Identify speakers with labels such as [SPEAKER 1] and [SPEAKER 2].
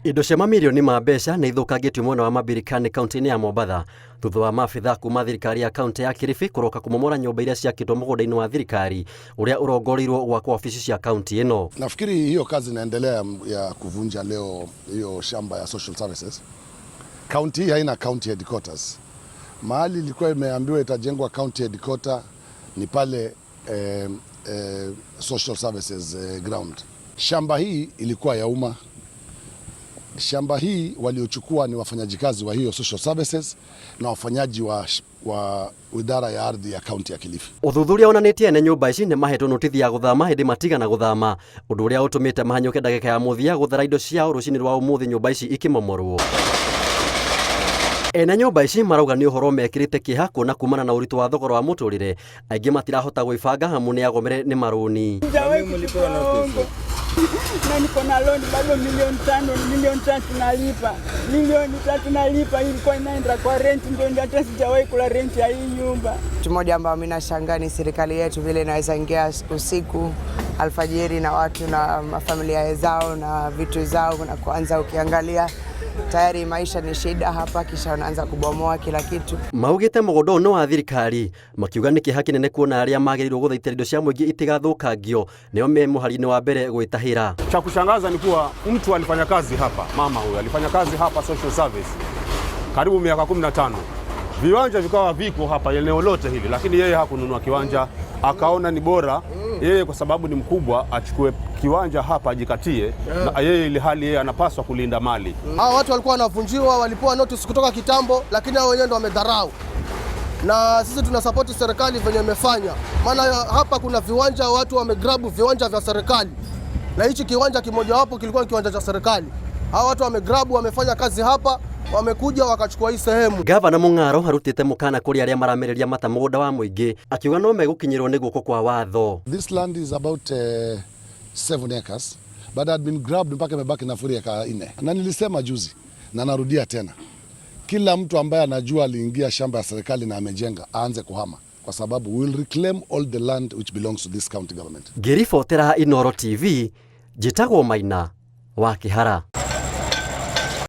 [SPEAKER 1] Indo cia mamirioni ma mbeca nĩ ithũkangĩtio mwena wa Mabirikani kauntĩ-inĩ ya Mombatha thutha wa maabitha kuma thirikari ya kauntĩ ya Kilifi kũroka kũmomora nyũmba iria ciakĩtwo mũgũnda-inĩ wa thirikari ũrĩa ũrongoreirio gwakwa ofici cia kauntĩ ĩno.
[SPEAKER 2] Nafikiri hiyo kazi inaendelea ya kuvunja leo hiyo shamba ya social services. Kaunti hii haina county headquarters. Mahali ilikuwa imeambiwa itajengwa county headquarter ni pale social services ground. Shamba hii ilikuwa ya umma. Shamba hii waliochukua ni wafanyajikazi wa hiyo social services na wafanyaji wa idara ya ardhi ya kaunti ya Kilifi.
[SPEAKER 1] Uthuthuria onanĩtie ene nyũmba ici nĩ mahetwo notithi ya gũthama hĩndĩ matigana gũthama, ũndũ ũrĩa ũtũmĩte mahanyũke ndagĩka ya mũthia gũthara indo ciao rũcinĩ rwa ũmũthĩ nyũmba ici ikĩmomorwo. Ene nyũmba ici marauga nĩ ũhoro mekĩrĩte kĩeha kuona kumana na ũritũ wa thogora wa mũtũrĩre, aingĩ matirahota gwĩbanga hamu nĩ agomere nĩ marũni.
[SPEAKER 3] Na niko na loan bado milioni 3 nalipa. Milioni 3 nalipa, ilikuwa inaenda kwa rent, ndio hata sijawahi kula rent ya hii nyumba.
[SPEAKER 4] Kitu moja ambacho mimi nashangaa ni serikali yetu vile inaweza ingia usiku alfajiri na watu na familia zao na vitu zao, na kwanza ukiangalia tayari maisha ni shida hapa, kisha wanaanza kubomoa kila kitu.
[SPEAKER 1] Maugĩte mũgũnda ũyũ wa thirikari makiuga nĩ kĩeha kĩnene kuona arĩa magĩrĩirwo gũthaitĩra indo cia mũingĩ itigathũkangio nĩo me mũhari-inĩ wa mbere gwĩtahĩra.
[SPEAKER 5] Cha kushangaza ni kuwa mtu alifanya kazi hapa, mama huyu alifanya kazi hapa social service karibu miaka 15. Viwanja vikawa viko hapa eneo lote hili, lakini yeye hakununua kiwanja, akaona ni bora yeye kwa sababu ni mkubwa achukue kiwanja hapa ajikatie, na yeye ile hali yeye anapaswa kulinda mali.
[SPEAKER 6] Hao watu walikuwa wanavunjiwa, walipewa notice kutoka kitambo, lakini hao wenyewe ndio wamedharau. Na sisi tuna support serikali venye imefanya. Maana hapa kuna viwanja, watu wamegrabu viwanja vya serikali. Na hichi kiwanja kimoja wapo kilikuwa kiwanja cha serikali. Hao watu wamegrabu, wamefanya kazi hapa, wamekuja wakachukua hii sehemu.
[SPEAKER 1] Gavana Mũng'aro arutĩte mũkana kũrĩ arĩa maramereria mata mũgũnda wa mũingĩ, akiuga no megũkinyĩrwo nĩ guoko kwa watho.
[SPEAKER 2] This land is about 7 acres but had been grabbed mpaka imebaki na furi eka 4. Na nilisema juzi na narudia tena, kila mtu ambaye anajua aliingia shamba ya serikali na amejenga aanze kuhama, kwa sababu we will reclaim all the land which belongs to this county government.
[SPEAKER 1] Ngĩribotera Inooro TV, njĩtagwo Maina wa Kĩhara.